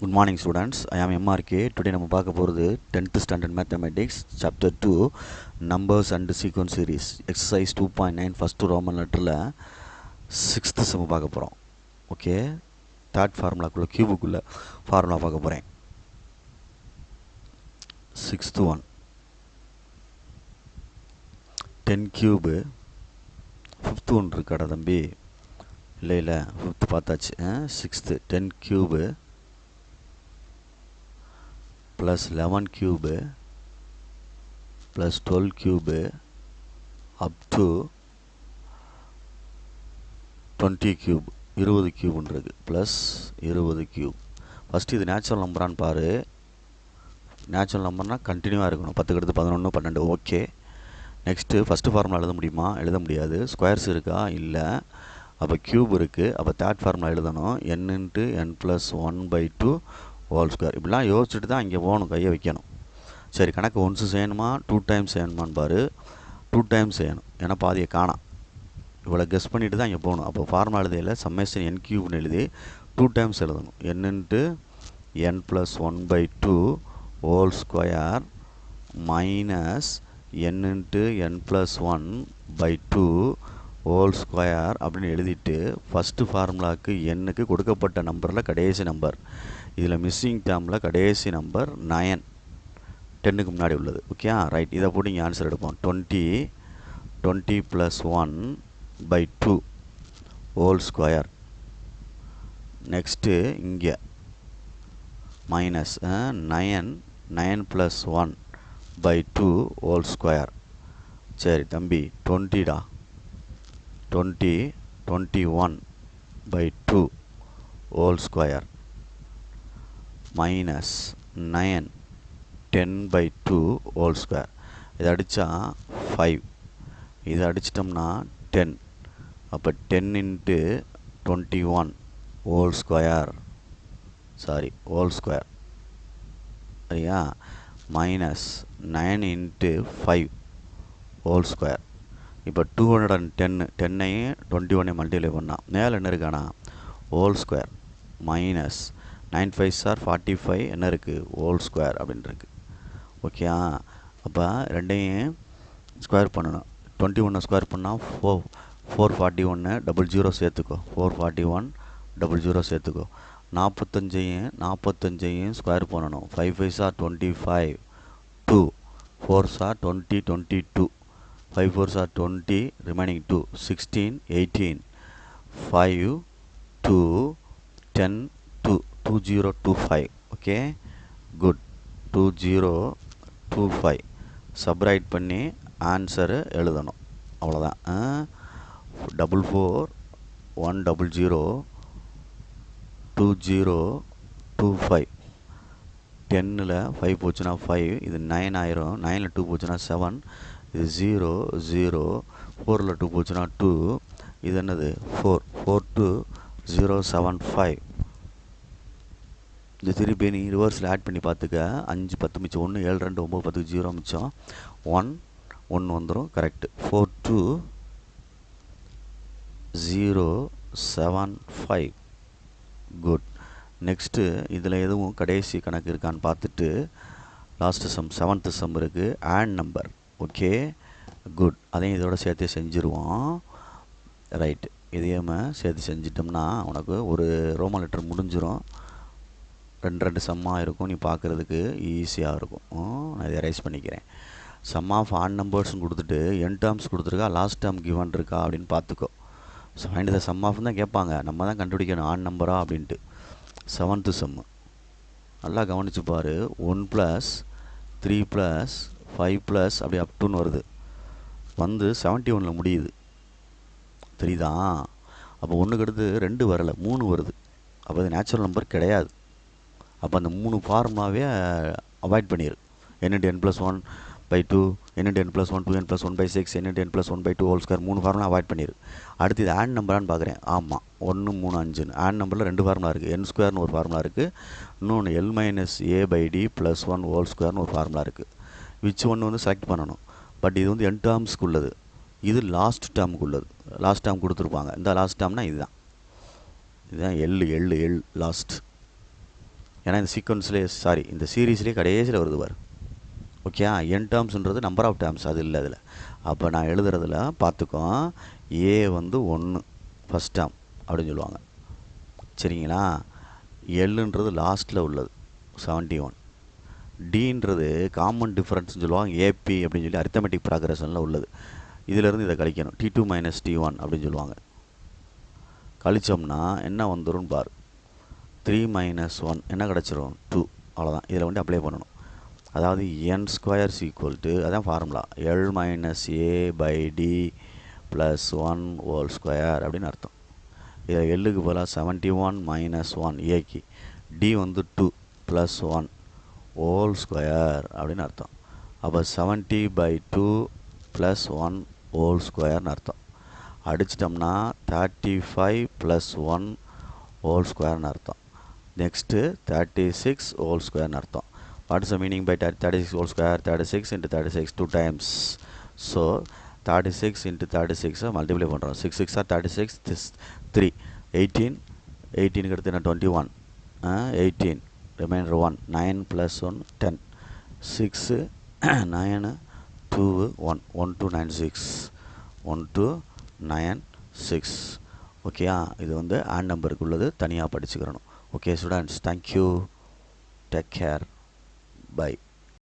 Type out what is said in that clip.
Good morning students, I am MRK. Today நம்ம பார்க்க போகிறது 10th standard mathematics chapter 2 numbers and sequence series exercise 2.9 first Roman letterல 6th sum பார்க்க போகிறோம். Okay, third ஃபார்முலாக்குள்ள கியூபுக்குள்ள formula பார்க்க போகிறேன். 6th one 10 cube 5th ஒன்று இருக்காடா தம்பி, இல்லை 5th பார்த்தாச்சு. 6th 10 cube plus 11 cube plus 12 cube up to 20 cube 20 cube இருக்கு plus 20 cube. ஃபஸ்ட்டு இது நேச்சுரல் நம்பரான்னு பாரு. நேச்சுரல் நம்பர்னால் கண்டினியூவாக இருக்கணும். 10க்கு அடுத்து 11 12. ஓகே, நெக்ஸ்ட்டு ஃபஸ்ட்டு ஃபார்முலா எழுத முடியுமா? எழுத முடியாது. ஸ்கொயர்ஸ் இருக்கா? இல்லை. அப்போ க்யூப் இருக்குது. அப்போ தேர்ட் ஃபார்முலா எழுதணும். n × n + 1/2 whole square. இப்படிலாம் யோசிச்சுட்டு தான் இங்கே போகணும், கையை வைக்கணும். சரி, கணக்கு ஒன்ஸு செய்யணுமா 2 டைம்ஸ் செய்யணுமான்னு பாரு. 2 டைம்ஸ் செய்யணும், ஏன்னா பாதியை காணாம். இவ்வளோ கெஸ் பண்ணிவிட்டு தான் இங்கே போகணும். அப்போ ஃபார்முலா எழுதியில் சம்மேஷன் n க்யூப்னு எழுதி 2 டைம்ஸ் எழுதணும். n × n + 1/2 whole square minus n × n + 1/2 whole square அப்படின்னு எழுதிட்டு ஃபஸ்ட்டு ஃபார்முலாவுக்கு எண்ணுக்கு கொடுக்கப்பட்ட நம்பரில் கடைசி நம்பர், இதில் மிஸ்ஸிங் டேர்மில் கடைசி நம்பர் 9, 10க்கு முன்னாடி உள்ளது. Okay, right. இதை போட்டு இங்கே ஆன்சர் எடுப்போம். 20 + 1/2 ஹோல் ஸ்கொயர். நெக்ஸ்ட்டு இங்கே மைனஸ் 9 + 1/2 ஹோல் ஸ்கொயர். சரி தம்பி, 20டா, 21/2 whole square minus 9 10/2 whole square. இதை அடித்தா 5, இதை அடிச்சிட்டோம்னா 10. அப்போ 10 × 21 whole square, sorry whole square, சரியா, மைனஸ் 9 × 5 ஹோல் ஸ்கொயர். இப்போ 210 10ஐயும் 21ஐயும் மல்டிப்ளை பண்ணால் மேலே என்ன இருக்கானா whole square minus 9 5s are 45 என்ன இருக்குது ஹோல் ஸ்கொயர் அப்படின்னு இருக்குது. ஓகே, அப்போ ரெண்டையும் ஸ்கொயர் பண்ணணும். 21 ஸ்கொயர் பண்ணால் 441 00 சேர்த்துக்கோ, 441 00 சேர்த்துக்கோ. 45ஐயும் ஸ்கொயர் பண்ணணும். 5 5s are 25 2 4s are 20 22 5 4s are 20 remaining 2 16 18 5 2 10 2 2025. Okay, good. 2025 சப்ரைட் பண்ணி ஆன்சரு எழுதணும். அவ்வளோதான். 44 100 2025. 10ல் 5 போச்சுன்னா 5, இது 9 ஆயிரும். 9ல் 2 போச்சுன்னா 7, இது 0 0. 4ல் 2 போச்சுன்னா 2, இது என்னது 4 4 2 0 7 5. இந்த திருப்பி நீ ரிவர்ஸில் ஆட் பண்ணி பார்த்துக்க. 5 10 மிச்சம் 1, 7 2 9 10 0 மிச்சம் 1 வந்துடும். கரெக்டு. 4 2 0 7 5. குட். நெக்ஸ்ட்டு இதில் எதுவும் கடைசி கணக்கு இருக்கான்னு பார்த்துட்டு லாஸ்ட்டு சம் 7th சம் இருக்குது. Add number. Okay, good. அதையும் இதோட சேர்த்து செஞ்சுருவோம். ரைட்டு, இதையும் சேர்த்து செஞ்சிட்டோம்னா உனக்கு ஒரு ரோமன் லெட்டர் முடிஞ்சிடும். 2 சம்மாக இருக்கும், நீ பார்க்குறதுக்கு ஈஸியாக இருக்கும். நான் இதை எரேஸ் பண்ணிக்கிறேன். சம் ஆஃப் ஆட் நம்பர்ஸ்னு கொடுத்துட்டு என் டேர்ம்ஸ் கொடுத்துருக்கா, லாஸ்ட் டேர்ம் கிவன் இருக்கா அப்படின்னு பார்த்துக்கோ. So find the sum of தான் கேட்பாங்க, நம்ம தான் கண்டுபிடிக்கணும் ஆட் நம்பரா அப்படின்ட்டு. 7th சம்மு நல்லா கவனித்து பாரு. 1 + 3 + 5 + அப்படி அப் டுன்னு வருது, வந்து 71ல் முடியுது. தெரியுதா? அப்போ 1க்கு அடுத்து 2 வரலை, 3 வருது. அப்போ அது நேச்சுரல் நம்பர் கிடையாது. அப்போ அந்த 3 ஃபார்முலாவே அவாய்ட் பண்ணிடு. n × n + 1/2 n × n + 1 2n + 1/6 n × n + 1/2 whole square. 3 formula avoid பண்ணிடு. அடுத்து இது ஆட் நம்பரான்னு பார்க்குறேன். ஆமாம், 1 3 5ன்னு ஆட் நம்பரில் 2 ஃபார்முலா இருக்குது. n ஸ்கொயர்னு ஒரு ஃபார்முலா இருக்குது, இன்னொன்று l - a/d + 1 ஹோல் ஸ்கொயர்னு ஒரு ஃபார்முலா இருக்குது. விச் ஒன்று வந்து செலக்ட் பண்ணணும். பட் இது வந்து n டேர்ம்ஸ்க்கு உள்ளது, இது லாஸ்ட் டேர்முக்கு உள்ளது. லாஸ்ட் டேர்ம் கொடுத்துருப்பாங்க. இந்த லாஸ்ட் டேர்ம்னா இதுதான், இதுதான் எல் லாஸ்ட். ஏன்னா இந்த சீக்வன்ஸ்லேயே சாரி இந்த சீரீஸ்லேயே கடைசியில் வருது பார். ஓகே, என் டேர்ம்ஸ்ன்றது நம்பர் ஆஃப் டேர்ம்ஸ், அது இல்லை அதில். அப்போ நான் எழுதுறதுல பார்த்துக்கோ, ஏ வந்து 1 ஃபஸ்ட் டேர்ம் அப்படின்னு சொல்லுவாங்க. சரிங்களா? எல்லுன்றது லாஸ்ட்டில் உள்ளது 71. டின்றது காமன் டிஃப்ரென்ஸ்னு சொல்லுவாங்க, ஏபி அப்படின்னு சொல்லி அரித்தமெட்டிக் ப்ராக்ரஷனில் உள்ளது. இதிலேருந்து இதை கழிக்கணும், T2 - T1 அப்படின்னு சொல்லுவாங்க. கழிச்சோம்னா என்ன வந்துடும் பார், 3 - 1 என்ன கிடச்சிரும், 2. அவ்வளோதான். இதில் வந்து அப்ளை பண்ணணும். அதாவது n ஸ்கொயர் ஈக்குவல் டு, அதான் formula, L - A/D + 1 whole square அப்படின்னு அர்த்தம். இதில் எல்லுக்கு போல் 71 - 1 ஏக்கு, டி வந்து 2 + 1 ஹோல் ஸ்கொயர் அப்படின்னு அர்த்தம். அப்போ 70/2 + 1 ஹோல் ஸ்கொயர்னு அர்த்தம். அடிச்சிட்டோம்னா 35 + 1 ஹோல் ஸ்கொயர்னு அர்த்தம். நெக்ஸ்ட்டு 36 ஹோல் ஸ்கொயர்னு அர்த்தம். What is the meaning by 36 whole square? 36 × 36 2 times. So 36 × 36 multiply பண்ணுறோம். 6 6 are 36, this 3 18, 18க்கு அடுத்து என்ன 21, 18 ரிமைண்டர் 1 9 + 1 10 6 9 2 1 1296 1296. ஓகேயா? இது வந்து ஆட் நம்பருக்கு உள்ளது, தனியாக படிச்சுக்கிறணும். Okay students, thank you, take care, by.